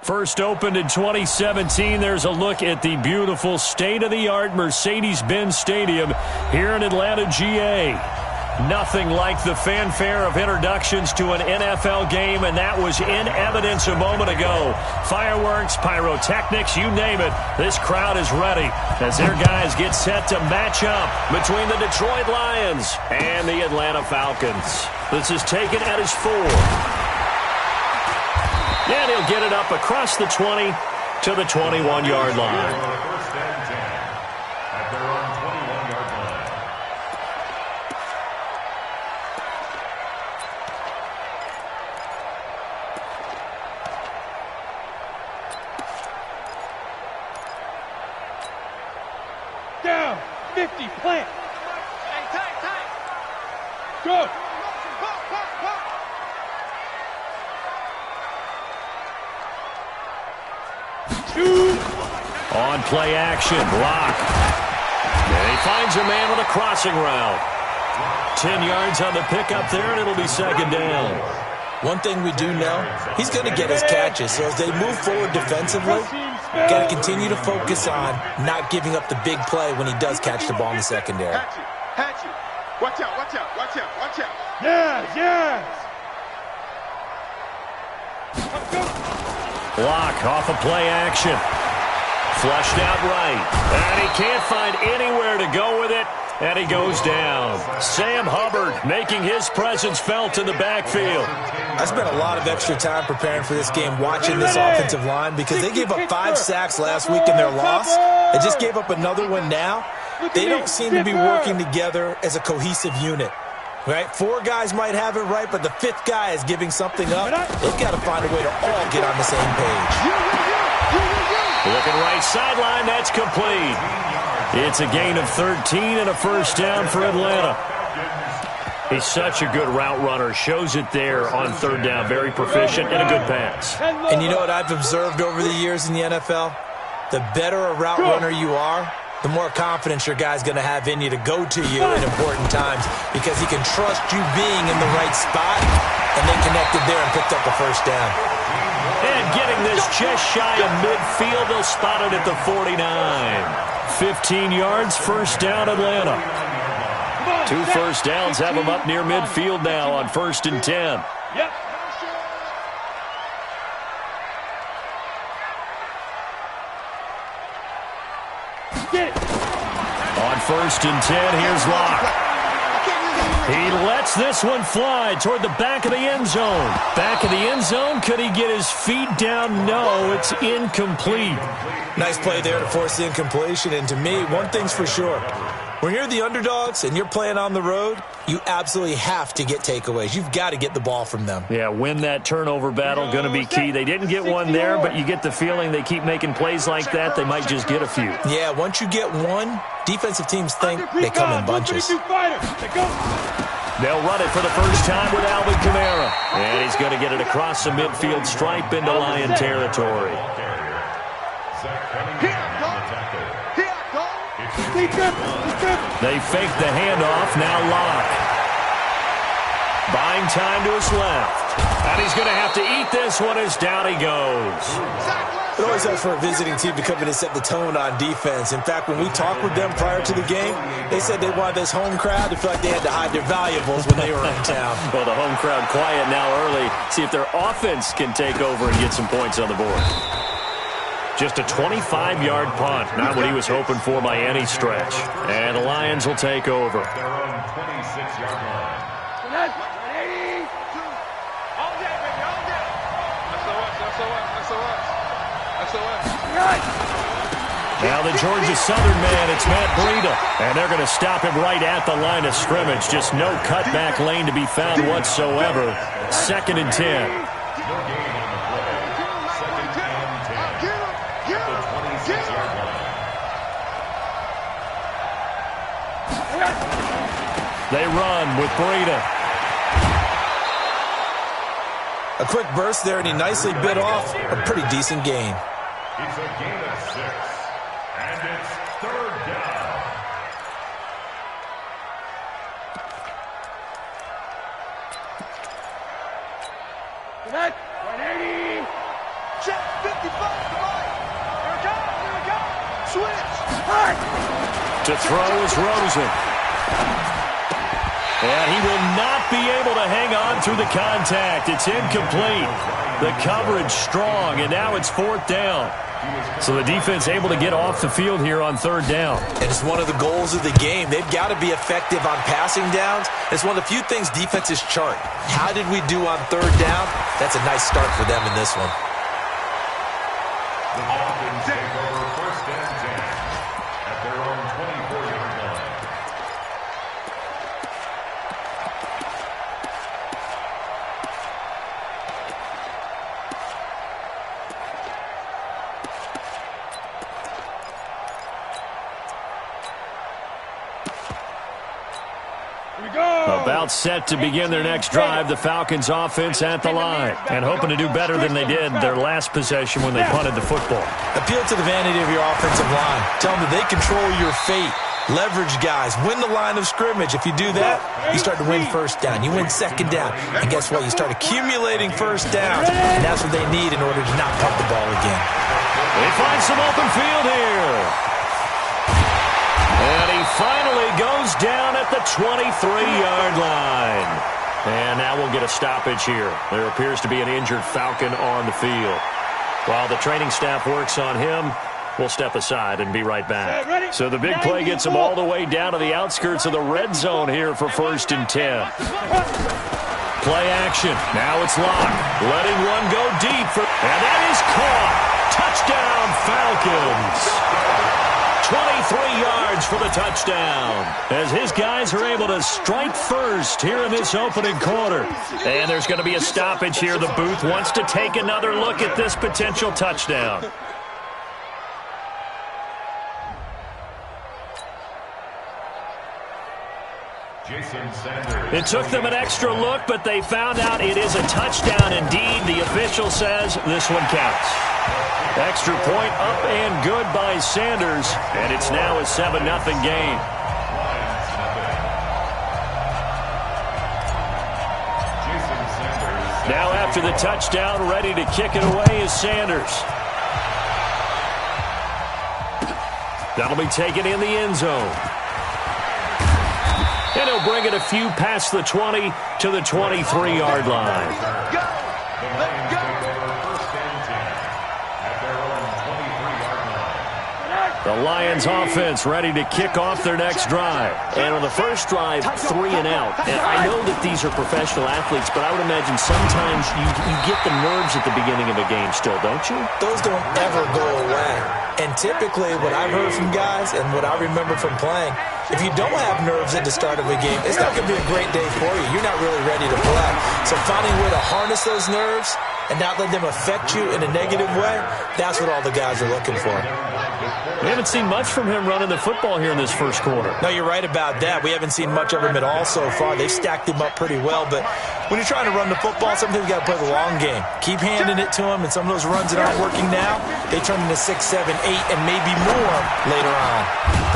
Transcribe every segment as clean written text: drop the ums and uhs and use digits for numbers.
First opened in 2017, there's a look at the beautiful state-of-the-art Mercedes-Benz Stadium here in Atlanta, GA. Nothing like the fanfare of introductions to an NFL game, and that was in evidence a moment ago. Fireworks, pyrotechnics, you name it. This crowd is ready as their guys get set to match up between the Detroit Lions and the Atlanta Falcons. This is taken at his 4. And he'll get it up across the 20 to the 21-yard line. Down, 50, plant. Tight. Go. On play action, block. And he finds a man with a crossing route. 10 yards on the pickup there, and it'll be second down. One thing we do know, he's going to get his catches. So as they move forward defensively, got to continue to focus on not giving up the big play when he does catch the ball in the secondary. Hatch you. Watch out. Yes. Block off a play action. Flushed out right. And he can't find anywhere to go with it. And he goes down. Sam Hubbard making his presence felt in the backfield. I spent a lot of extra time preparing for this game watching this offensive line because they gave up 5 sacks last week in their loss. They just gave up another one now. They don't seem to be working together as a cohesive unit. Right? 4 guys might have it right, but the 5th guy is giving something up. They've got to find a way to all get on the same page. Looking right sideline, that's complete. It's a gain of 13 and a first down for Atlanta. He's such a good route runner. Shows it there on third down. Very proficient and a good pass. And you know what I've observed over the years in the NFL? The better a route runner you are, the more confidence your guy's going to have in you to go to you in important times because he can trust you being in the right spot, and they connected there and picked up the first down. And getting this just shy of midfield, they'll spot it at the 49. 15 yards, first down Atlanta. 2 first downs have them up near midfield now on 1st and 10. Yep. On 1st and 10, here's Locke. He lets this one fly toward the back of the end zone. Back of the end zone, could he get his feet down? No, it's incomplete. Nice play there to force the incompletion, and to me, one thing's for sure. When you're the underdogs and you're playing on the road, you absolutely have to get takeaways. You've got to get the ball from them. Yeah, win that turnover battle, going to be key. They didn't get one there, but you get the feeling they keep making plays like that, they might just get a few. Yeah, once you get one, defensive teams think they come in bunches. They'll run it for the first time with Alvin Kamara. And he's going to get it across the midfield stripe into Lion territory. They fake the handoff, now Locke. Buying time to his left. And he's going to have to eat this one as down he goes. It always helps for a visiting team to come in and set the tone on defense. In fact, when we talked with them prior to the game, they said they wanted this home crowd to feel like they had to hide their valuables when they were in town. Well, the home crowd quiet now early. See if their offense can take over and get some points on the board. Just a 25-yard punt, not what he was hoping for by any stretch. And the Lions will take over. Their own 26-yard line. Now the Georgia Southern man, it's Matt Breida. And they're going to stop him right at the line of scrimmage. Just no cutback lane to be found whatsoever. 2nd and 10. They run with Breida. A quick burst there, and he nicely bit off a pretty decent gain. It's a gain of 6, and it's 3rd down. Check 55 to Mike. Here we go. Here we go. Switch. To throw is Rosen. And he will not be able to hang on through the contact. It's incomplete. The coverage strong, and now it's 4th down. So the defense able to get off the field here on 3rd down. And it's one of the goals of the game. They've got to be effective on passing downs. It's one of the few things defenses chart. How did we do on 3rd down? That's a nice start for them in this one. The Falcons take over 1st and 10 at their own 24-yard line. About set to begin their next drive, the Falcons offense at the line. And hoping to do better than they did their last possession when they punted the football. Appeal to the vanity of your offensive line. Tell them that they control your fate. Leverage guys. Win the line of scrimmage. If you do that, you start to win 1st down. You win 2nd down. And guess what? You start accumulating 1st downs. And that's what they need in order to not punt the ball again. They find some open field here. And he finally goes down at the 23-yard line. And now we'll get a stoppage here. There appears to be an injured Falcon on the field. While the training staff works on him, we'll step aside and be right back. So the big play gets them all the way down to the outskirts of the red zone here for 1st and 10. Play action. Now it's locked. Letting one go deep. And that is caught. Touchdown, Falcons. 23 yards for the touchdown as his guys are able to strike first here in this opening quarter. And there's going to be a stoppage here. The booth wants to take another look at this potential touchdown. It took them an extra look, but they found out it is a touchdown indeed. The official says this one counts. Extra point up and good by Sanders, and it's now a 7-0 game. Now after the touchdown, ready to kick it away is Sanders. That'll be taken in the end zone. And he'll bring it a few past the 20 to the 23-yard line. The Lions offense ready to kick off their next drive. And on the first drive, 3 and out. And I know that these are professional athletes, but I would imagine sometimes you get the nerves at the beginning of a game still, don't you? Those don't ever go away. And typically what I've heard from guys and what I remember from playing, if you don't have nerves at the start of a game, it's not going to be a great day for you. You're not really ready to play. So finding a way to harness those nerves and not let them affect you in a negative way, that's what all the guys are looking for. We haven't seen much from him running the football here in this first quarter. No, you're right about that. We haven't seen much of him at all so far. They've stacked him up pretty well. But when you're trying to run the football, sometimes you got to play the long game. Keep handing it to him, and some of those runs that aren't working now, they turn into 6, 7, 8, and maybe more later on.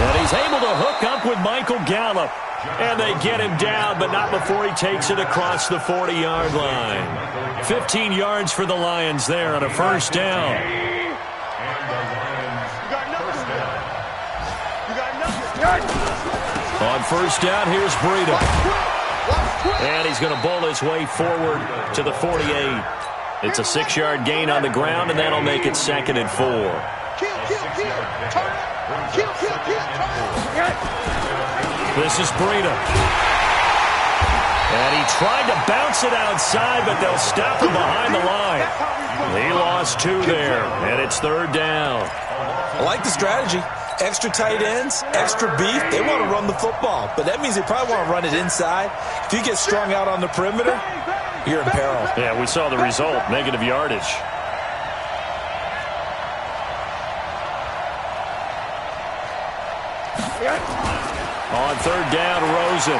And he's able to hook up with Michael Gallup. And they get him down, but not before he takes it across the 40-yard line. 15 yards for the Lions there on a first down. On first down, here's Breida. And he's going to bowl his way forward to the 48. It's a 6-yard gain on the ground, and that'll make it 2nd and 4. This is Breida. And he tried to bounce it outside, but they'll stop him behind the line. He lost 2 there, and it's 3rd down. I like the strategy. Extra tight ends, extra beef. They want to run the football, but that means they probably want to run it inside. If you get strung out on the perimeter, you're in peril. Yeah, we saw the result, negative yardage. On 3rd down, Rosen.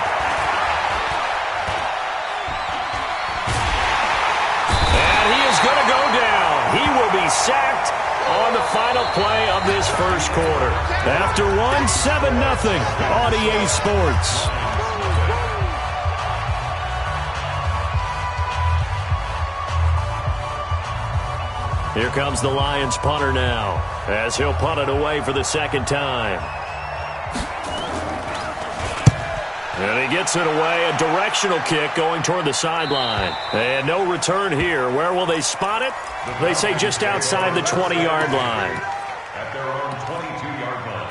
And he is going to go down. He will be sacked on the final play of this first quarter. After 7-0 on EA Sports. Here comes the Lions punter now, as he'll punt it away for the second time. And he gets it away, a directional kick going toward the sideline. And no return here. Where will they spot it? They say just outside the 20-yard line. At their own 22-yard line.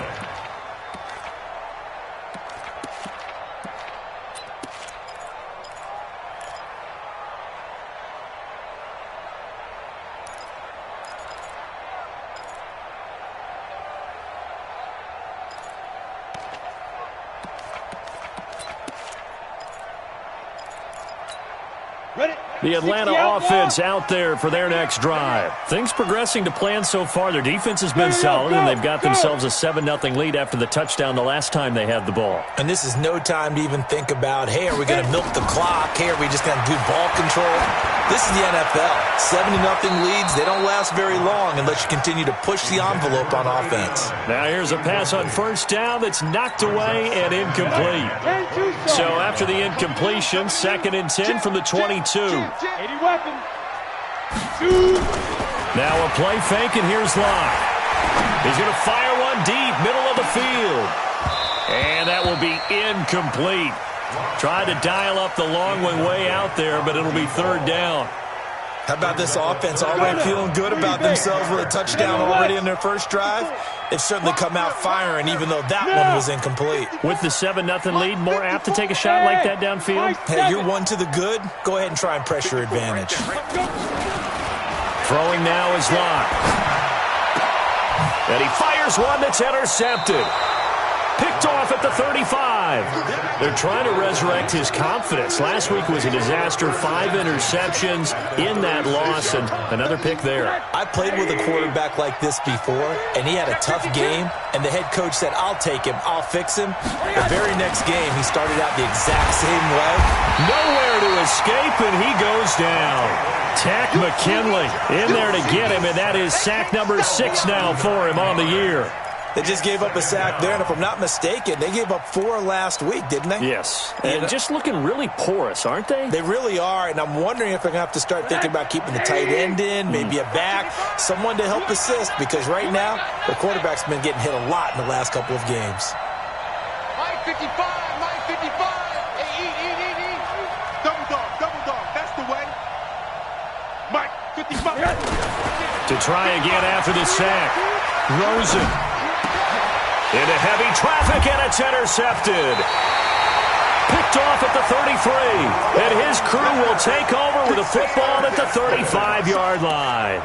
The Atlanta offense out there for their next drive. Things progressing to plan so far. Their defense has been solid, and they've got themselves a 7-0 lead after the touchdown the last time they had the ball. And this is no time to even think about, hey, are we going to milk the clock? Hey, are we just going to do ball control? This is the NFL. 7-0 leads, they don't last very long unless you continue to push the envelope on offense. Now here's a pass on first down that's knocked away and incomplete. So after the incompletion, 2nd and 10 from the 22. Now a play fake, and here's Locke. He's going to fire one deep, middle of the field. And that will be incomplete. Tried to dial up the long one way out there, but it'll be 3rd down. How about this offense already feeling good about themselves with a touchdown already in their first drive? They've certainly come out firing, even though that one was incomplete. With the 7-0 lead, more apt to take a shot like that downfield? Hey, you're one to the good. Go ahead and try and press your advantage. Throwing now is Locke. And he fires one that's intercepted. Picked off at the 35. They're trying to resurrect his confidence. Last week was a disaster. 5 interceptions in that loss, and another pick there. I played with a quarterback like this before, and he had a tough game, and the head coach said, I'll take him, I'll fix him. The very next game, he started out the exact same way. Nowhere to escape, and he goes down. Tack McKinley in there to get him, and that is sack number 6 now for him on the year. They just gave up a sack there, and if I'm not mistaken, they gave up 4 last week, didn't they? Yes, and just looking really porous, aren't they? They really are, and I'm wondering if they're going to have to start thinking about keeping the tight end in, maybe a back, someone to help assist, because right now, the quarterback's been getting hit a lot in the last couple of games. Mike 55, Mike 55. Hey, eat. Double dog, that's the way. Mike 55. To try again after the sack. Rosen. Into heavy traffic, and it's intercepted. Picked off at the 33. And his crew will take over with a football at the 35-yard line.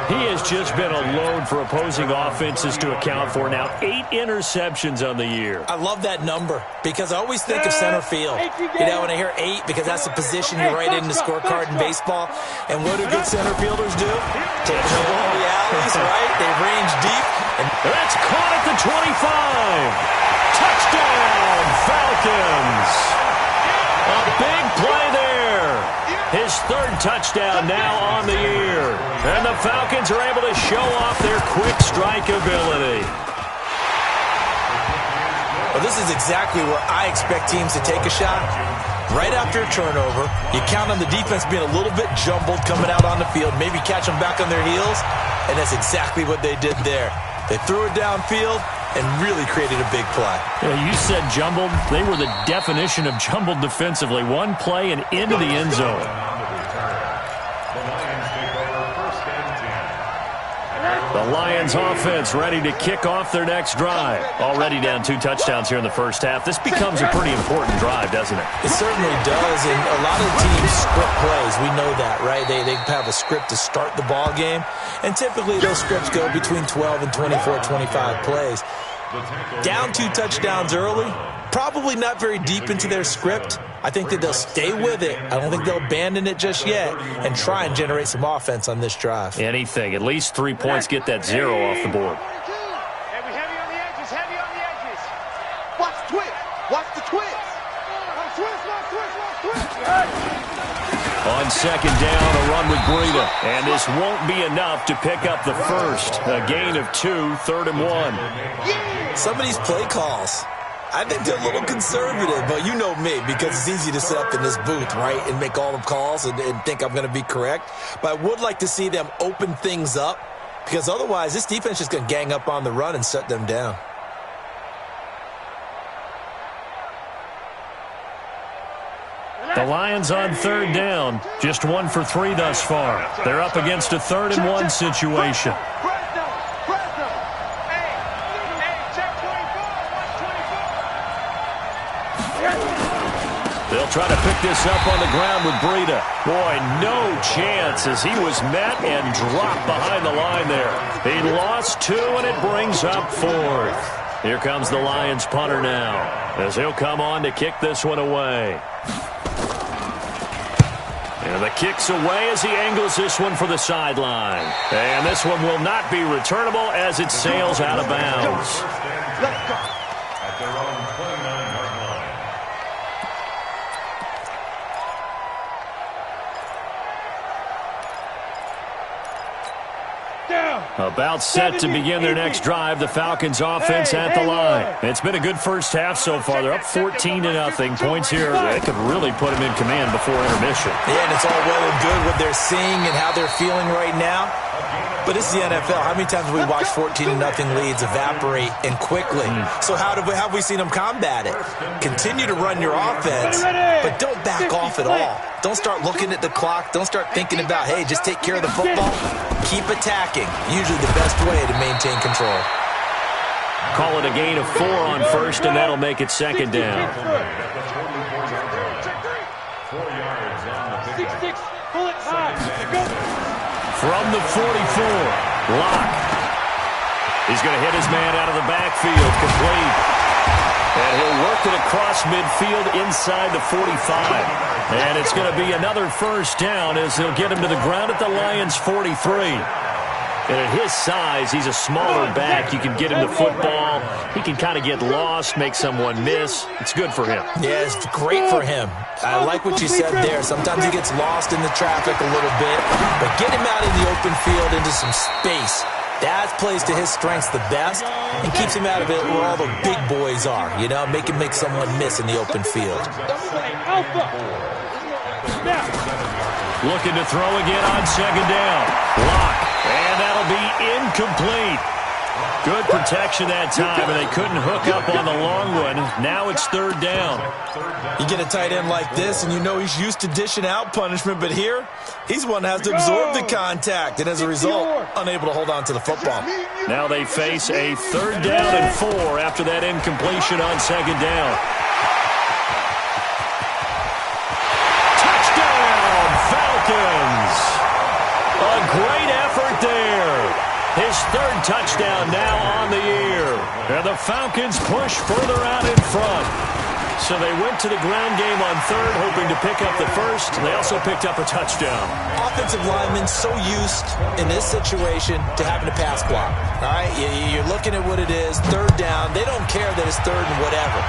He has just been a load for opposing offenses to account for. Now 8 interceptions on the year. I love that number because I always think of center field. You know, when I hear 8, because that's the position you write in the scorecard in baseball. And what do good center fielders do? Take the ball in the alleys, right? They range deep. And that's caught at the 25. Touchdown, Falcons. A big play there. His 3rd touchdown now on the year. And the Falcons are able to show off their quick strike ability. Well, this is exactly where I expect teams to take a shot. Right after a turnover, you count on the defense being a little bit jumbled coming out on the field, maybe catch them back on their heels, and that's exactly what they did there. They threw it downfield and really created a big play. Yeah, you said jumbled. They were the definition of jumbled defensively. One play and into the end zone. The Lions offense ready to kick off their next drive. Already down 2 touchdowns here in the first half. This becomes a pretty important drive, doesn't it? It certainly does, and a lot of teams script plays. We know that, right? They have a script to start the ball game, and typically those scripts go between 12 and 24, 25 plays. Down 2 touchdowns early, probably not very deep into their script. I think that they'll stay with it. I don't think they'll abandon it just yet and try and generate some offense on this drive. Anything. At least 3 points, get that 0 off the board. Heavy on the edges. Watch the twist. Watch the twist. On 2nd down, a run with Breida. And this won't be enough to pick up the first. A gain of 2, 3rd and 1. Some of these play calls, I think they're a little conservative, but you know me, because it's easy to sit up in this booth, right, and make all the calls and think I'm going to be correct. But I would like to see them open things up, because otherwise this defense is going to gang up on the run and shut them down. The Lions on third down, just 1 for 3 thus far. They're up against a 3rd-and-1 situation. They'll try to pick this up on the ground with Breida. Boy, no chance as he was met and dropped behind the line there. He lost 2, and it brings up 4th. Here comes the Lions punter now, as he'll come on to kick this one away. And the kick's away as he angles this one for the sideline. And this one will not be returnable as it sails out of bounds. Let's go. At their own 29-yard line. About set to begin their next drive, the Falcons offense at the line. It's been a good first half so far. They're up 14-0. Points here, they could really put them in command before intermission. Yeah, and it's all well and good what they're seeing and how they're feeling right now. But it's the NFL. How many times have we watched 14-0 leads evaporate and quickly? So how have we seen them combat it? Continue to run your offense, but don't back off at all. Don't start looking at the clock. Don't start thinking about, hey, just take care of the football. Keep attacking. Usually the best way to maintain control. Call it a gain of 4 on first, and that'll make it 2nd down. 4 yards on the pickup. Pull it high. Go. From the 44, Locke. He's going to hit his man out of the backfield, complete. And he'll work it across midfield inside the 45. And it's going to be another first down as they'll get him to the ground at the Lions' 43. And at his size, he's a smaller back. You can get him the football. He can kind of get lost, make someone miss. It's good for him. Yeah, it's great for him. I like what you said there. Sometimes he gets lost in the traffic a little bit, but get him out in the open field into some space. That plays to his strengths the best and keeps him out of it where all the big boys are, you know, make someone miss in the open field. Looking to throw again on 2nd down. Block. And that'll be incomplete. Good protection that time, and they couldn't hook up on the long one. Now it's 3rd down. You get a tight end like this, and you know he's used to dishing out punishment, but here, he's one that has to absorb the contact, and as a result, unable to hold on to the football. Now they face a 3rd down and 4 after that incompletion on 2nd down. Touchdown, Falcons! A great effort there. His 3rd touchdown now on the year. And the Falcons push further out in front. So they went to the ground game on 3rd, hoping to pick up the 1st. They also picked up a touchdown. Offensive linemen so used in this situation to having to pass block. All right, you're looking at what it is, 3rd down. They don't care that it's 3rd and whatever.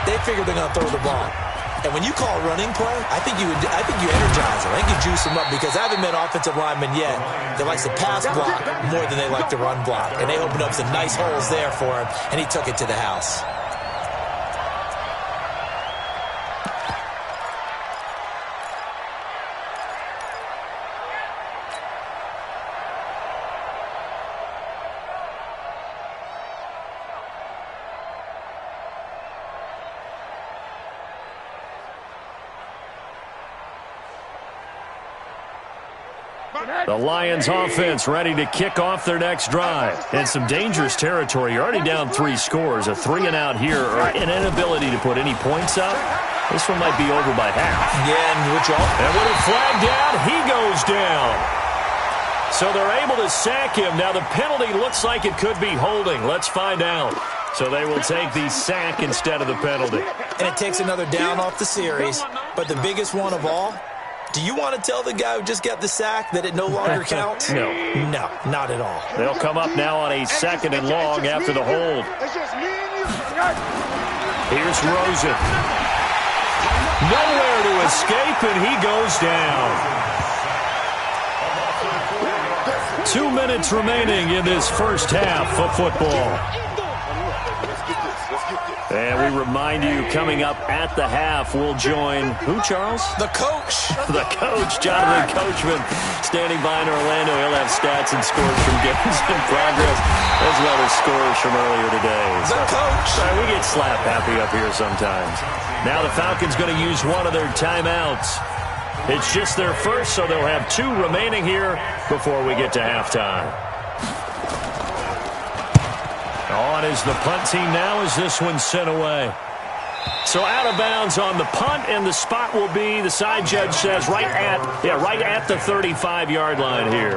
They figure they're going to throw the ball. And when you call a running play, I think you energize them. I think you juice them up because I haven't met offensive linemen yet that likes to pass block more than they like to run block. And they opened up some nice holes there for him, and he took it to the house. The Lions offense ready to kick off their next drive. In some dangerous territory. You're already down 3 scores. A 3-and-out here or an inability to put any points up. This one might be over by half. Yeah, and with it flagged down, he goes down. So they're able to sack him. Now the penalty looks like it could be holding. Let's find out. So they will take the sack instead of the penalty. And it takes another down off the series. But the biggest one of all, do you want to tell the guy who just got the sack that it no longer counts? No. No, not at all. They'll come up now on a 2nd and long after the hold. Here's Rosen. Nowhere to escape, and he goes down. 2 minutes remaining in this first half of football. And we remind you, coming up at the half, we'll join who, Charles? The coach. The coach, Jonathan Coachman, standing by in Orlando. He'll have stats and scores from games in progress, as well as scores from earlier today. The coach. Sorry, we get slap happy up here sometimes. Now the Falcons going to use one of their timeouts. It's just their first, so they'll have 2 remaining here before we get to halftime. On is the punt team now as this one's sent away. So out of bounds on the punt, and the spot will be, the side judge says, right at the 35-yard line here.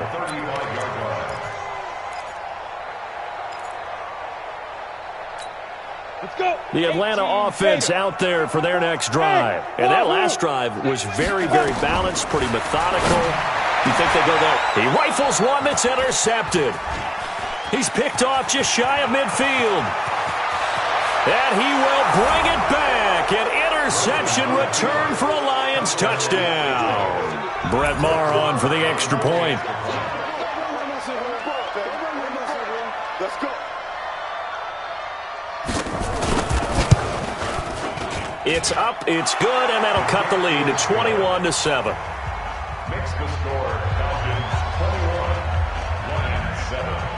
Let's go. The Atlanta offense out there for their next drive. And that last drive was very, very balanced, pretty methodical. You think they go there? He rifles one that's intercepted. He's picked off just shy of midfield. And he will bring it back. An interception return for a Lions touchdown. Brett Maher on for the extra point. Let's go. It's up, it's good, and that'll cut the lead to 21-7. Makes the score Falcons 21, Lions 7.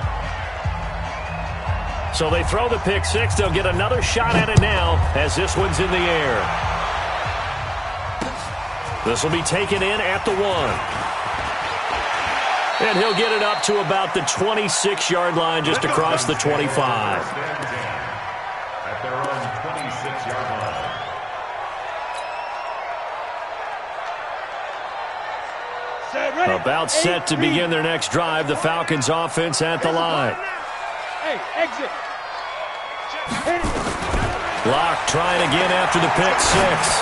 So they throw the pick six. They'll get another shot at it now as this one's in the air. This will be taken in at the 1. And he'll get it up to about the 26-yard line, just across the 25. At their own 26-yard line. About set to begin their next drive. The Falcons offense at the line. Hey, exit. Locke trying again after the pick six.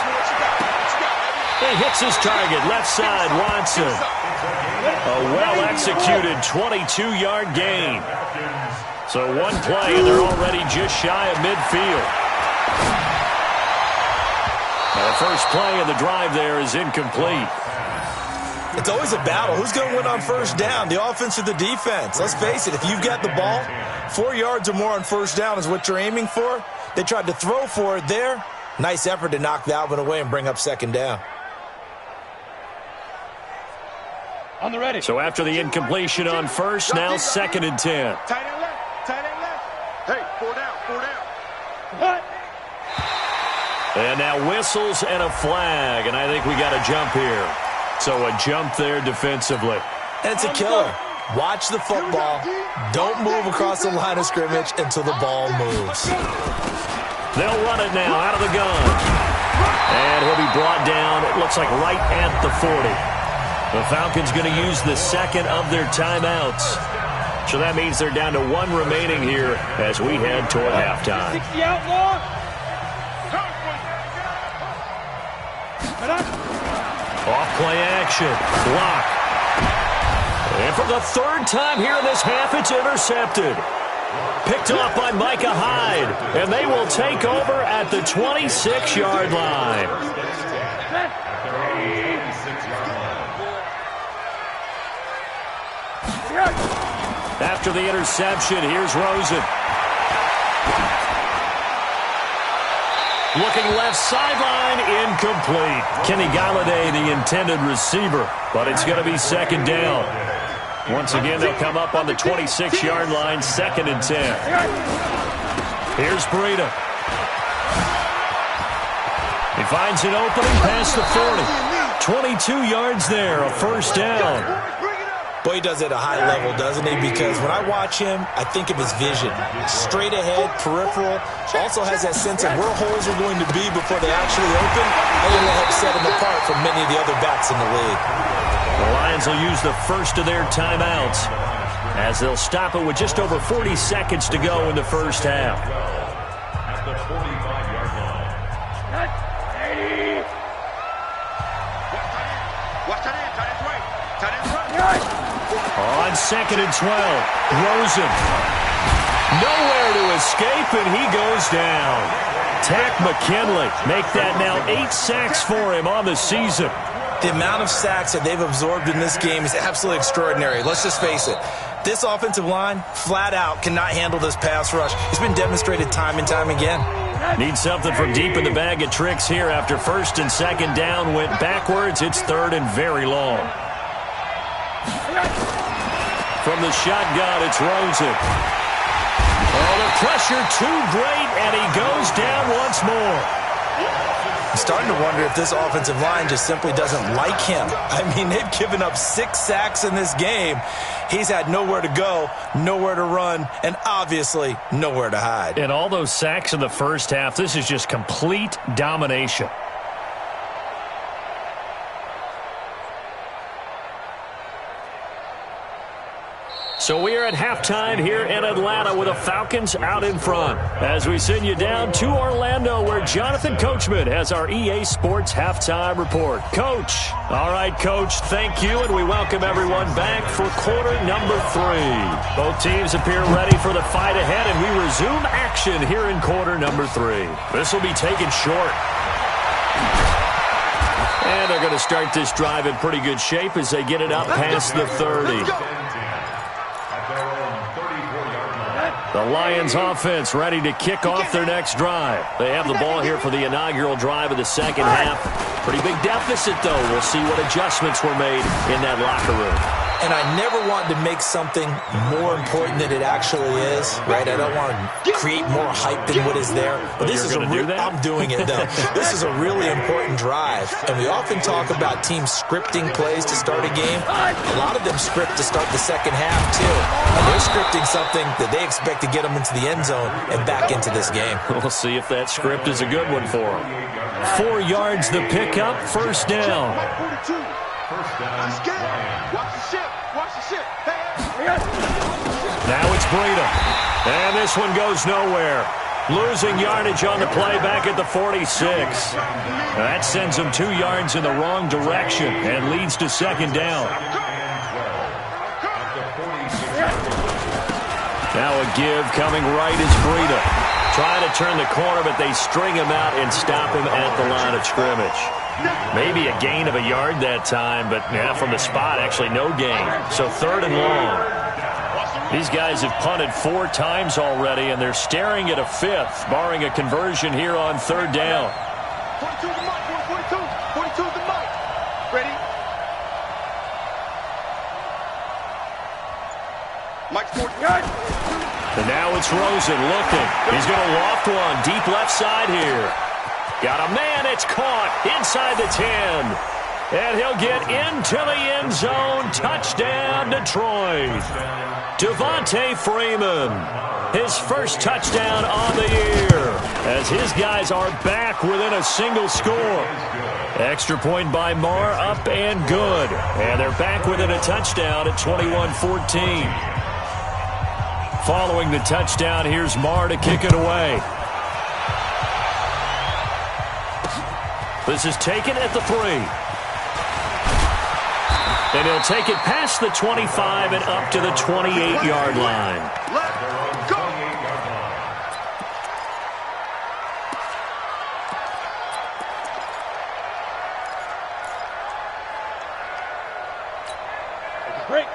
He hits his target, left side, Watson. A well-executed 22-yard gain. So one play, and they're already just shy of midfield. Now the first play of the drive there is incomplete. It's always a battle. Who's going to win on first down, the offense or the defense? Let's face it, if you've got the ball, 4 yards or more on first down is what you're aiming for. They tried to throw for it there. Nice effort to knock that one away and bring up second down. On the ready. So after the incompletion on first, now 2nd and 10. Tight end left. Tight end left. Hey, 4 down. 4 down. What? And now whistles and a flag, and I think we got a jump here. So a jump there defensively. And it's a killer. Watch the football. Don't move across the line of scrimmage until the ball moves. They'll run it now out of the gun. And he'll be brought down, it looks like right at the 40. The Falcons going to use the second of their timeouts. So that means they're down to 1 remaining here as we head toward halftime. 60 outlaw. Off play action. Block. And for the 3rd time here in this half, it's intercepted. Picked off by Micah Hyde. And they will take over at the 26-yard line. After the interception, here's Rosen. Looking left sideline, incomplete. Kenny Galladay, the intended receiver, but it's going to be 2nd down. Once again, they'll come up on the 26-yard line, 2nd and 10. Here's Breida. He finds an opening past the 40. 22 yards there, a first down. Boy, he does it at a high level, doesn't he? Because when I watch him, I think of his vision. Straight ahead, peripheral. Also has that sense of where holes are going to be before they actually open. And it'll help set him apart from many of the other backs in the league. The Lions will use the first of their timeouts as they'll stop it with just over 40 seconds to go in the first half. At the 45-yard line. Watch tight end. Tight end's right. Tight end's right. On 2nd and 12, Rosen. Nowhere to escape, and he goes down. Tack McKinley make that now 8 sacks for him on the season. The amount of sacks that they've absorbed in this game is absolutely extraordinary. Let's just face it. This offensive line, flat out, cannot handle this pass rush. It's been demonstrated time and time again. Need something from deep in the bag of tricks here after first and second down went backwards. It's third and very long. From the shotgun, it's Rosen. Oh, the pressure too great, and he goes down once more. I'm starting to wonder if this offensive line just simply doesn't like him. I mean, they've given up 6 sacks in this game. He's had nowhere to go, nowhere to run, and obviously nowhere to hide. And all those sacks in the first half, this is just complete domination. So we are at halftime here in Atlanta with the Falcons out in front. As we send you down to Orlando where Jonathan Coachman has our EA Sports Halftime Report. Coach. All right, Coach, thank you, and we welcome everyone back for quarter number 3. Both teams appear ready for the fight ahead, and we resume action here in quarter number 3. This will be taken short. And they're going to start this drive in pretty good shape as they get it up past the 30. The Lions offense ready to kick off their next drive. They have the ball here for the inaugural drive of the second half. Pretty big deficit, though. We'll see what adjustments were made in that locker room. And I never want to make something more important than it actually is, right? I don't want to create more hype than what is there. But this is I'm doing it, though. This is a really important drive. And we often talk about teams scripting plays to start a game. A lot of them script to start the second half, too. And they're scripting something that they expect to get them into the end zone and back into this game. We'll see if that script is a good one for them. 4 yards the pickup, first down. Now it's Breida. And this one goes nowhere. Losing yardage on the play back at the 46. That sends them 2 yards in the wrong direction and leads to second down. Now a give coming right is Breida. Trying to turn the corner, but they string him out and stop him at the line of scrimmage. Maybe a gain of a yard that time, but from the spot, actually no gain. So third and long. These guys have punted 4 times already, and they're staring at a 5th, barring a conversion here on third down. 42 the mic, 42 the mic. Ready? Mike's 40. And now it's Rosen looking. He's going to loft one deep left side here. Got a man. It's caught inside the 10. And he'll get into the end zone. Touchdown, Detroit. Devontae Freeman. His first touchdown on the year. As his guys are back within a single score. Extra point by Marr, up and good. And they're back within a touchdown at 21-14. Following the touchdown, here's Marr to kick it away. This is taken at the 3. And he'll take it past the 25 and up to the 28-yard line. Let's go.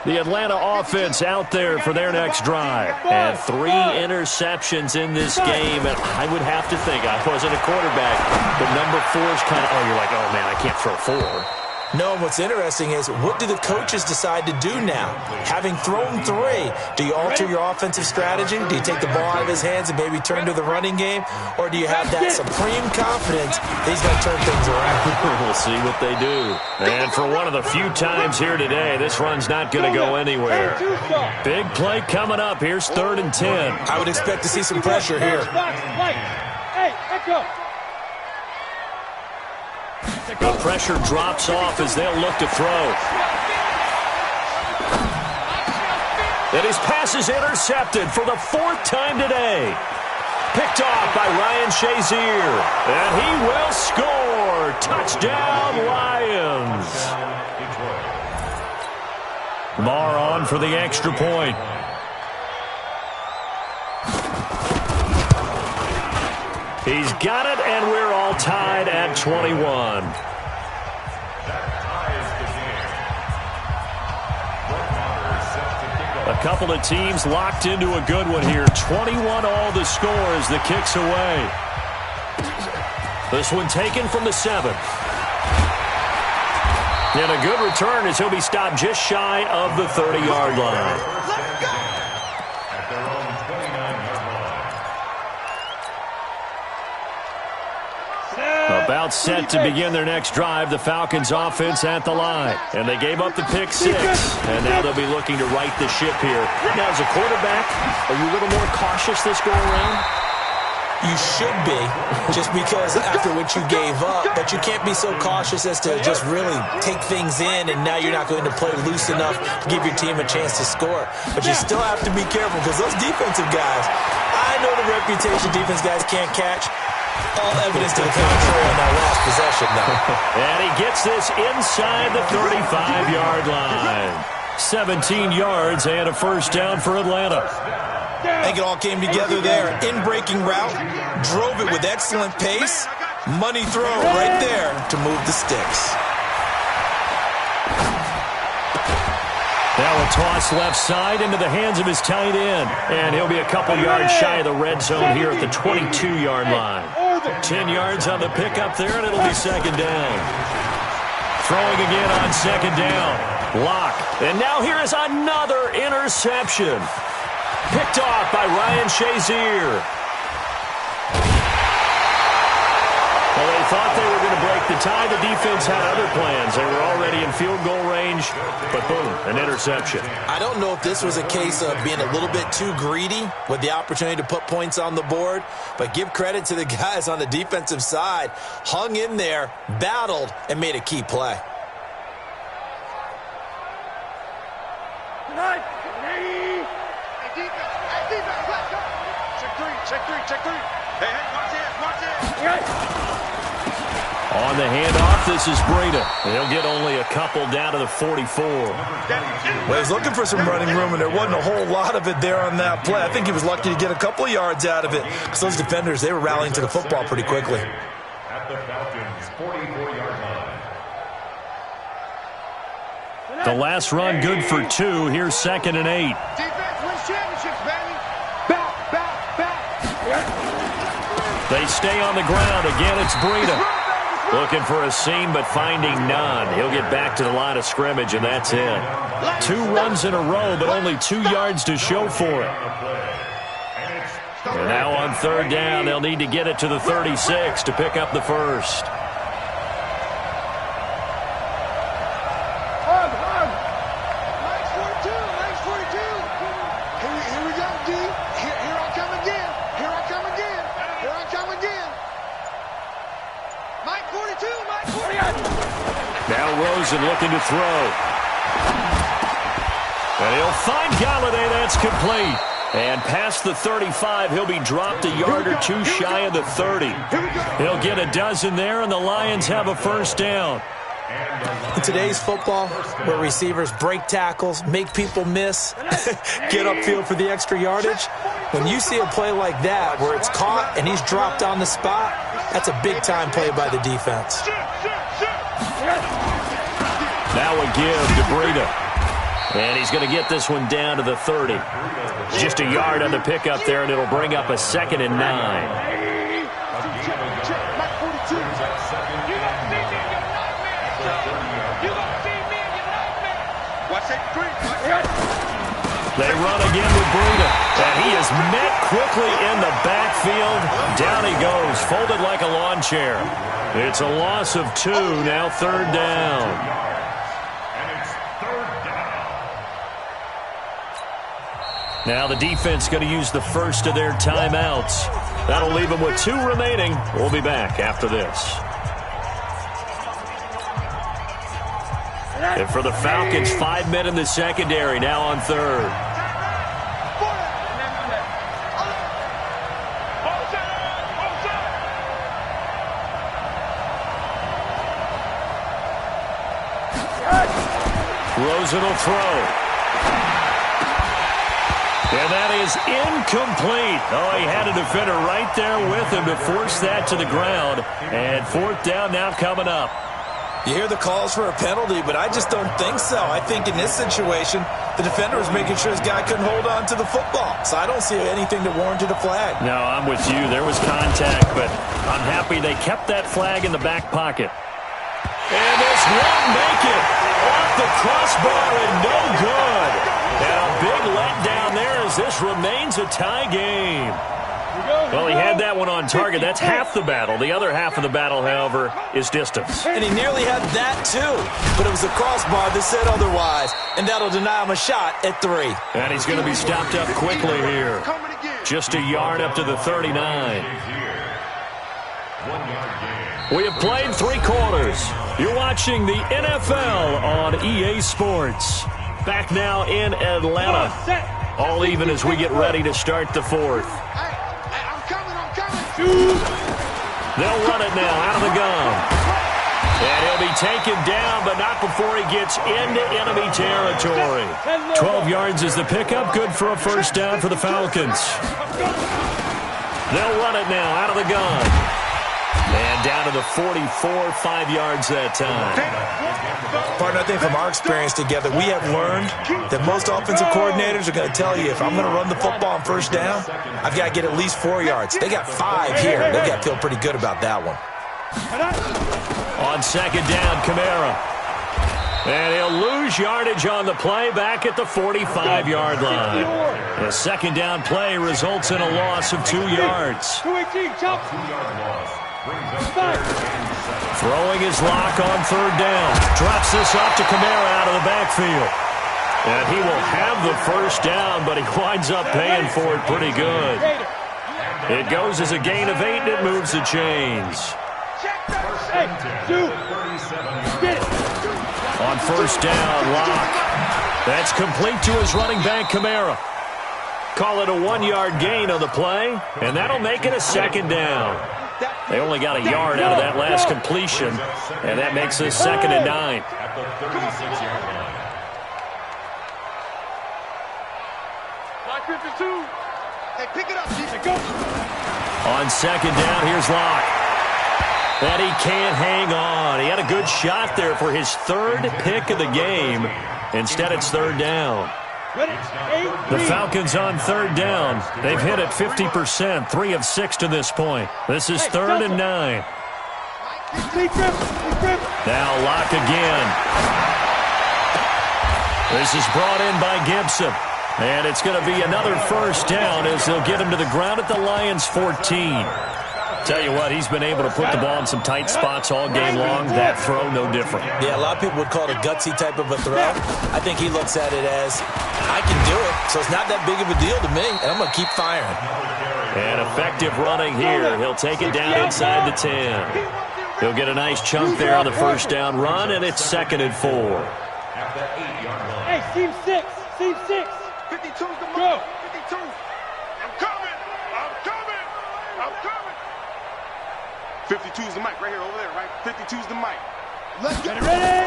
The Atlanta offense out there for their next drive. And 3 interceptions in this game. And I would have to think, I wasn't a quarterback, but number 4 is kind of, you're like, oh, man, I can't throw 4. No, what's interesting is what do the coaches decide to do now? Having thrown 3, do you alter your offensive strategy? Do you take the ball out of his hands and maybe turn to the running game? Or do you have that supreme confidence that he's going to turn things around? We'll see what they do. And for one of the few times here today, this run's not going to go anywhere. Big play coming up. Here's 3rd and 10. I would expect to see some pressure here. Hey, echo. The pressure drops off as they'll look to throw. And his pass is intercepted for the 4th time today. Picked off by Ryan Shazier. And he will score. Touchdown, Lions. Marr on for the extra point. He's got it, and we're all tied at 21. A couple of teams locked into a good one here. 21 all the score as the kick's away. This one taken from the 7th. And a good return as he'll be stopped just shy of the 30-yard line. Let's go! At their own 29-yard line. About set to begin their next drive, the Falcons offense at the line. And they gave up the pick 6, and now they'll be looking to right the ship here. Now, as a quarterback, are you a little more cautious this go-around? You should be, just because after what you gave up, but you can't be so cautious as to just really take things in, and now you're not going to play loose enough to give your team a chance to score. But you still have to be careful, because those defensive guys, I know the reputation defense guys can't catch. All evidence to the contrary on that last possession, though. And he gets this inside the 35-yard line. 17 yards and a first down for Atlanta. I think it all came together there. In-breaking route, drove it with excellent pace. Money throw right there to move the sticks. Now a toss left side into the hands of his tight end. And he'll be a couple yards shy of the red zone here at the 22-yard line. 10 yards on the pickup there, and it'll be second down. Throwing again on second down. Lock. And now here is another interception. Picked off by Ryan Shazier. Well, they thought they were going to break the tie. The defense had other plans. They were already in field goal range, but boom, an interception. I don't know if this was a case of being a little bit too greedy with the opportunity to put points on the board, but give credit to the guys on the defensive side. Hung in there, battled, and made a key play. Check three. Hey, watch it. On the handoff, this is Breida. He'll get only a couple down to the 44. Well, he was looking for some running room, and there wasn't a whole lot of it there on that play. I think he was lucky to get a couple of yards out of it, because those defenders, they were rallying to the football pretty quickly. At the Falcons' 44-yard line. The last run good for 2. Here's 2nd and 8. Defense wins championships, baby. Back. They stay on the ground. Again, it's Breida. Looking for a seam, but finding none. He'll get back to the line of scrimmage, and that's it. 2 runs in a row, but only 2 yards to show for it. And now on third down, they'll need to get it to the 36 to pick up the first. Rosen looking to throw. And he'll find Galladay. That's complete. And past the 35, he'll be dropped a yard or 2 shy of the 30. He'll get a dozen there, and the Lions have a first down. In today's football, where receivers break tackles, make people miss, get upfield for the extra yardage, when you see a play like that where it's caught and he's dropped on the spot, that's a big-time play by the defense. Now a give to Breida. And he's going to get this one down to the 30. Just a yard on the pickup there, and it'll bring up a 2nd and 9. They run again with Breida. And he is met quickly in the backfield. Down he goes, folded like a lawn chair. It's a loss of 2, now third down. Now the defense going to use the first of their timeouts. That'll leave them with 2 remaining. We'll be back after this. And for the Falcons, 5 men in the secondary, now on third. Rosen will throw. And that is incomplete. Oh, he had a defender right there with him to force that to the ground. And fourth down now coming up. You hear the calls for a penalty, but I just don't think so. I think in this situation, the defender was making sure his guy couldn't hold on to the football. So I don't see anything that warranted a flag. No, I'm with you. There was contact, but I'm happy they kept that flag in the back pocket. And this won't make it. Off the crossbar and no good. And a big letdown there as this remains a tie game. Well, he had that one on target. That's half the battle. The other half of the battle, however, is distance. And he nearly had that, too. But it was the crossbar that said otherwise. And that'll deny him a shot at 3. And he's going to be stopped up quickly here. Just a yard up to the 39. We have played 3 quarters. You're watching the NFL on EA Sports. Back now in Atlanta. All even as we get ready to start the 4th. They'll run it now out of the gun. And he'll be taken down, but not before he gets into enemy territory. 12 yards is the pickup. Good for a first down for the Falcons. They'll run it now out of the gun. And down to the 44, 5 yards that time. Partner, I think from our experience together, we have learned that most offensive coordinators are going to tell you, if I'm going to run the football on first down, I've got to get at least 4 yards. They got 5 here. They got to feel pretty good about that one. On second down, Kamara. And he'll lose yardage on the play back at the 45-yard line. The second down play results in a loss of 2 yards. Throwing his lock on third down. Drops this off to Kamara out of the backfield. And he will have the first down, but he winds up paying for it pretty good. It goes as a gain of 8, and it moves the chains. On first down, Lock. That's complete to his running back, Kamara. Call it a 1-yard gain on the play, and that'll make it a second down. They only got a yard out of that last completion, and that makes this 2nd and 9. At the 36-yard line. Hey, pick it up, On second down, here's Locke. And he can't hang on. He had a good shot there for his 3rd pick of the game. Instead, it's 3rd down. The Falcons on 3rd down. They've hit it 50%, 3 of 6 to this point. This is 3rd and 9. Now Locke again. This is brought in by Gibson. And it's going to be another first down as they'll get him to the ground at the Lions' 14. Tell you what, he's been able to put the ball in some tight spots all game long. That throw, no different. Yeah, a lot of people would call it a gutsy type of a throw. I think he looks at it as, I can do it, so it's not that big of a deal to me, and I'm going to keep firing. And effective running here. He'll take it down inside the 10. He'll get a nice chunk there on the first down run, and it's 2nd and 4. Hey, seam 6. Seam 6. 52's the mark. 52. I'm coming. 52's the mic right here, over there, right? 52's the mic. Let's get it ready.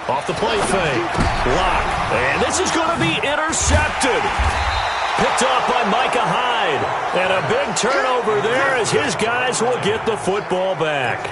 Off the play fake. Lock. And this is going to be intercepted. Picked off by Micah Hyde. And a big turnover there as his guys will get the football back.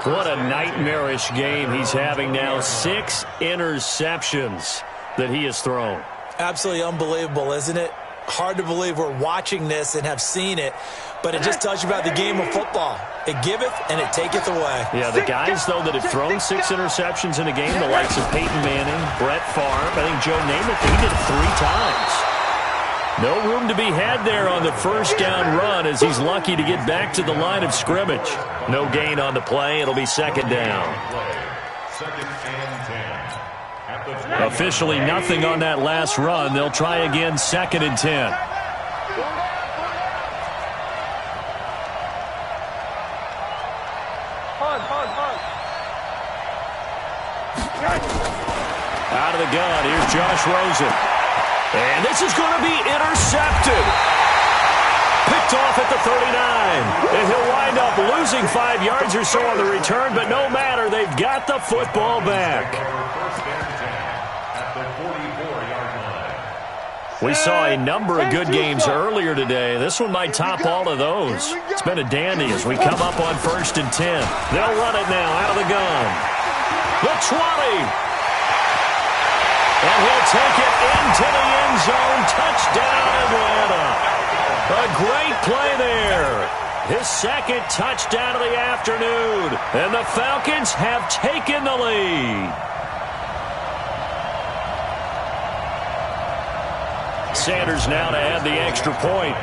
What a nightmarish game he's having now. 6 interceptions that he has thrown. Absolutely unbelievable, isn't it? Hard to believe we're watching this and have seen it, but it just tells you about the game of football. It giveth and it taketh away. Yeah, the guys, though, that have thrown 6 interceptions in a game, the likes of Peyton Manning, Brett Favre, I think Joe Namath, he did it 3 times. No room to be had there on the first down run as he's lucky to get back to the line of scrimmage. No gain on the play. It'll be 2nd down. 2nd and 10. Officially nothing on that last run. They'll try again, 2nd and 10. Out of the gun, here's Josh Rosen. And this is going to be intercepted. Picked off at the 39. And he'll wind up losing 5 yards or so on the return, but no matter, they've got the football back. We saw a number of good games earlier today. This one might top all of those. It's been a dandy as we come up on 1st and 10. They'll run it now out of the gun. The 20. And he'll take it into the end zone. Touchdown, Atlanta. A great play there. His second touchdown of the afternoon. And the Falcons have taken the lead. Sanders now to add the extra point.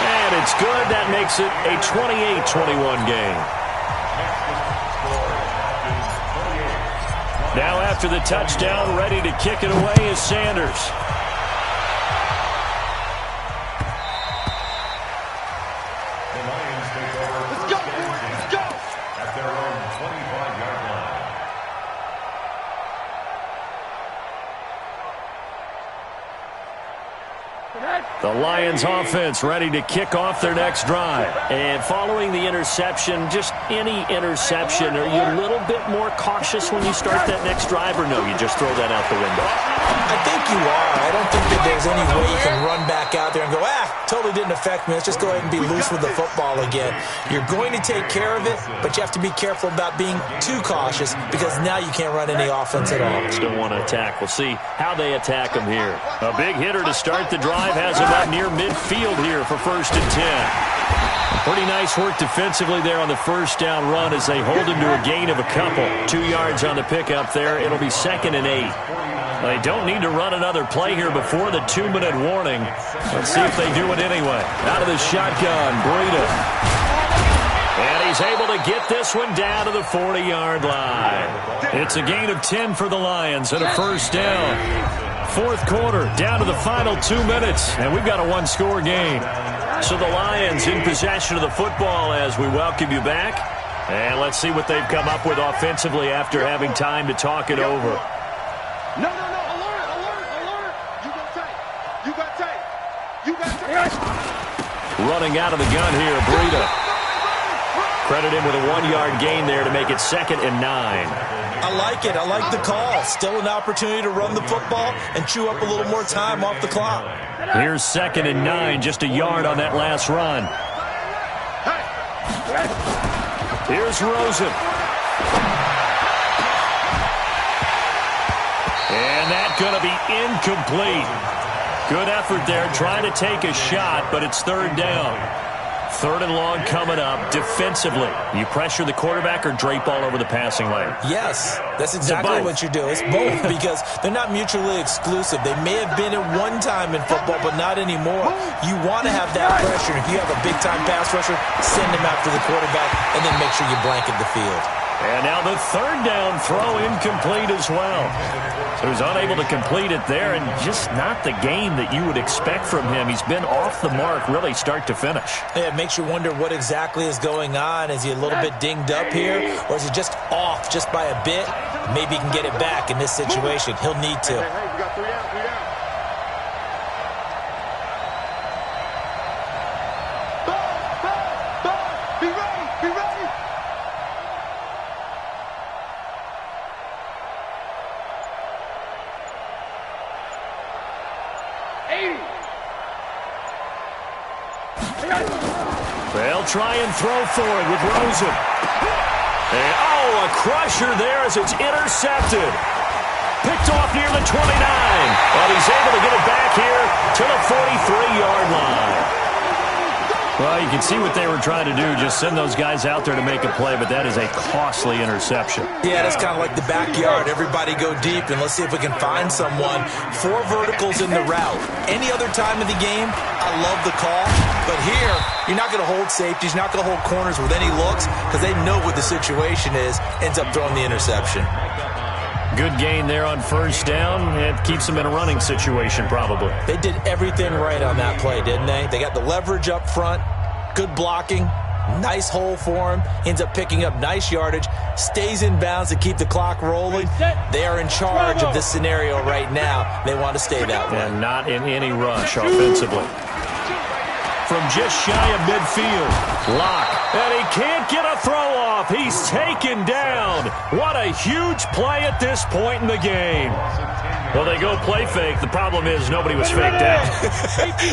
And it's good. That makes it a 28-21 game. Now after the touchdown, ready to kick it away is Sanders. Let's go, let's go. At their own 25-yard line. The Lions offense ready to kick off their next drive. And following the interception, just any interception, are you a little bit more cautious when you start that next drive, or no, you just throw that out the window? I think you are. I don't think that there's any way you can run back out there and go, totally didn't affect me. Let's just go ahead and be loose with the football again. You're going to take care of it, but you have to be careful about being too cautious because now you can't run any offense at all. Still want to attack. We'll see how they attack them here. A big hitter to start the drive has him up near midfield here for 1st and 10. Pretty nice work defensively there on the first down run as they hold him to a gain of a couple. 2 yards on the pickup there. It'll be 2nd and 8. They don't need to run another play here before the 2-minute warning. Let's see if they do it anyway. Out of the shotgun, Breida. And he's able to get this one down to the 40-yard line. It's a gain of 10 for the Lions and a first down. 4th quarter, down to the final 2 minutes, and we've got a one-score game. So the Lions in possession of the football as we welcome you back. And let's see what they've come up with offensively after having time to talk it over. No, alert, alert. You got tight. You got tight. You got tight. Running out of the gun here, Breida. Credit him with a 1-yard gain there to make it 2nd and 9. I like it. I like the call. Still an opportunity to run the football and chew up a little more time off the clock. Here's 2nd and 9, just a yard on that last run. Here's Rosen. And that's going to be incomplete. Good effort there, trying to take a shot, but it's 3rd down. 3rd and long coming up defensively. You pressure the quarterback or drape all over the passing lane? Yes, that's exactly what you do. It's both because they're not mutually exclusive. They may have been at one time in football, but not anymore. You want to have that pressure. If you have a big-time pass rusher, send him after the quarterback and then make sure you blanket the field. And now the 3rd down throw incomplete as well. So he's unable to complete it there, and just not the game that you would expect from him. He's been off the mark really start to finish. Yeah, it makes you wonder what exactly is going on. Is he a little bit dinged up here, or is he just off just by a bit? Maybe he can get it back in this situation. He'll need to. Hey, you got 3 down, 3 down. Be ready, be ready. They'll try and throw for it with Rosen. And, a crusher there as it's intercepted. Picked off near the 29. But he's able to get it back here to the 43-yard line. Well, you can see what they were trying to do, just send those guys out there to make a play, but that is a costly interception. Yeah, that's kind of like the backyard. Everybody go deep, and let's see if we can find someone. 4 verticals in the route. Any other time of the game, I love the call. But here, you're not going to hold safeties. You're not going to hold corners with any looks because they know what the situation is. Ends up throwing the interception. Good gain there on first down. It keeps them in a running situation probably. They did everything right on that play, didn't they? They got the leverage up front, good blocking, nice hole for him, ends up picking up nice yardage, stays in bounds to keep the clock rolling. They are in charge of this scenario right now. They want to stay that way. And not in any rush offensively. From just shy of midfield, Locke. And he can't get a throw off. He's taken down. What a huge play at this point in the game. Well, they go play fake. The problem is nobody was faked out.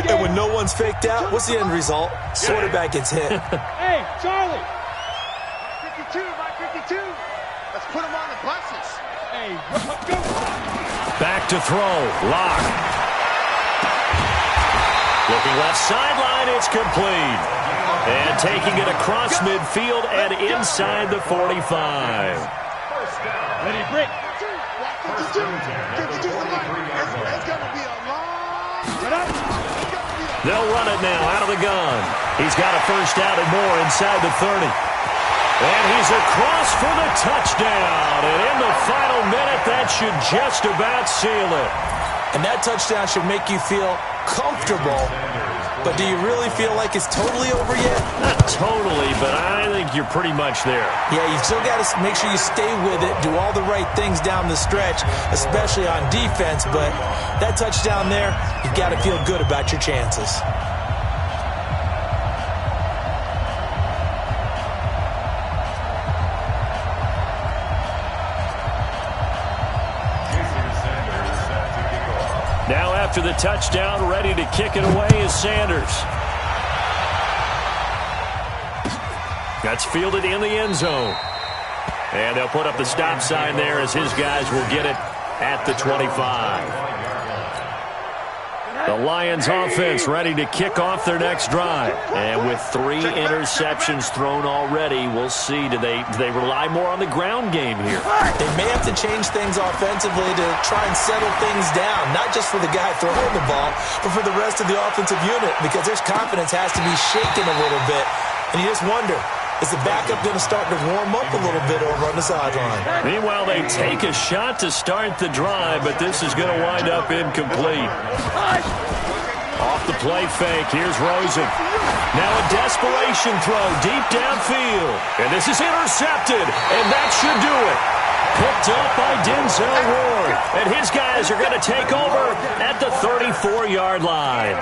And when no one's faked out, what's the end result? Quarterback gets hit. Hey, Charlie. 52, my 52. Let's put him on the buses. Hey, go. Back to throw. Lock. Looking left sideline. It's complete. And taking it across midfield and inside the 45. Ready, break. 52. 52 the line. It's going to be a long. They'll run it now out of the gun. He's got a first down and more inside the 30. And he's across for the touchdown. And in the final minute, that should just about seal it. And that touchdown should make you feel comfortable. But do you really feel like it's totally over yet? Not totally, but I think you're pretty much there. Yeah, you've still got to make sure you stay with it, do all the right things down the stretch, especially on defense. But that touchdown there, you've got to feel good about your chances. Now after the touchdown, ready to kick it away is Sanders. That's fielded in the end zone. And they'll put up the stop sign there as his guys will get it at the 25. The Lions offense ready to kick off their next drive. And with 3 interceptions thrown already, we'll see. Do they rely more on the ground game here? They may have to change things offensively to try and settle things down, not just for the guy throwing the ball, but for the rest of the offensive unit, because their confidence has to be shaken a little bit. And you just wonder, is the backup going to start to warm up a little bit over on the sideline? Meanwhile, they take a shot to start the drive, but this is going to wind up incomplete. Off the play fake, here's Rosen. Now a desperation throw deep downfield. And this is intercepted, and that should do it. Picked up by Denzel Ward. And his guys are going to take over at the 34-yard line.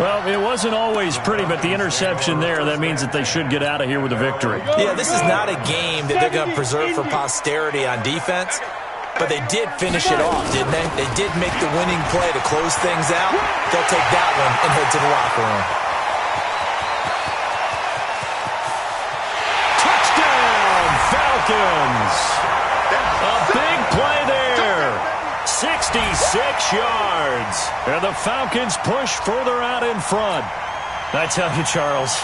Well, it wasn't always pretty, but the interception there, that means that they should get out of here with a victory. Yeah, this is not a game that they're going to preserve for posterity on defense, but they did finish it off, didn't they? They did make the winning play to close things out. They'll take that one and head to the locker room. Touchdown, Falcons! A big play there. 66 yards. And the Falcons push further out in front. I tell you, Charles,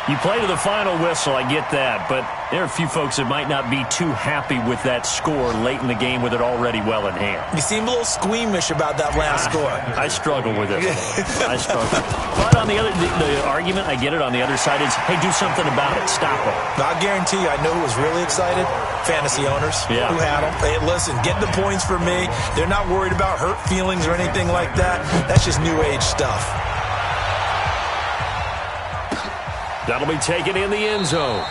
you play to the final whistle, I get that, but there are a few folks that might not be too happy with that score late in the game with it already well in hand. You seem a little squeamish about that last score. I struggle with it. I struggle. But on the other, the argument, I get it, on the other side is, hey, do something about it. Stop it. I guarantee you, I know who was really excited. Fantasy owners who had them. Hey, listen, get the points for me. They're not worried about hurt feelings or anything like that. That's just new age stuff. That'll be taken in the end zone.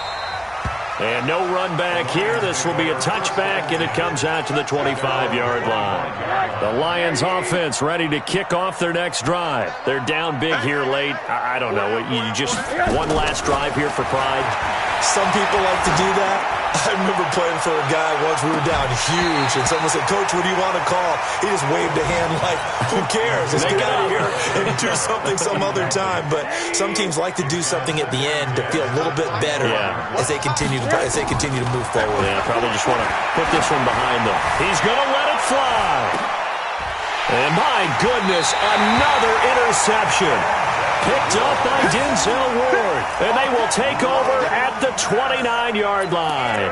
And no run back here. This will be a touchback, and it comes out to the 25-yard line. The Lions offense ready to kick off their next drive. They're down big here late. I don't know. You just one last drive here for pride. Some people like to do that. I remember playing for a guy once. We were down huge, and someone said, "Coach, what do you want to call?" He just waved a hand like, who cares? Let's get out of here and do something some other time. But some teams like to do something at the end to feel a little bit better as they continue to move forward. Yeah, probably just want to put this one behind them. He's going to let it fly. And my goodness, another interception. Picked up by Denzel Ward. And they will take over at the 29-yard line.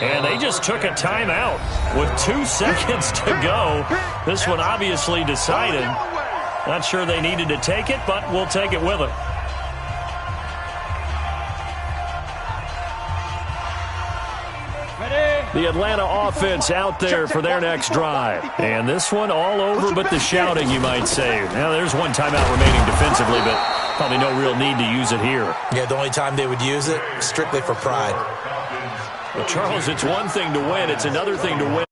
And they just took a timeout with 2 seconds to go. This one obviously decided. Not sure they needed to take it, but we'll take it with them. The Atlanta offense out there for their next drive. And this one all over but the shouting, you might say. Now, there's one timeout remaining defensively, but probably no real need to use it here. Yeah, the only time they would use it, strictly for pride. Well, Charles, it's one thing to win. It's another thing to win.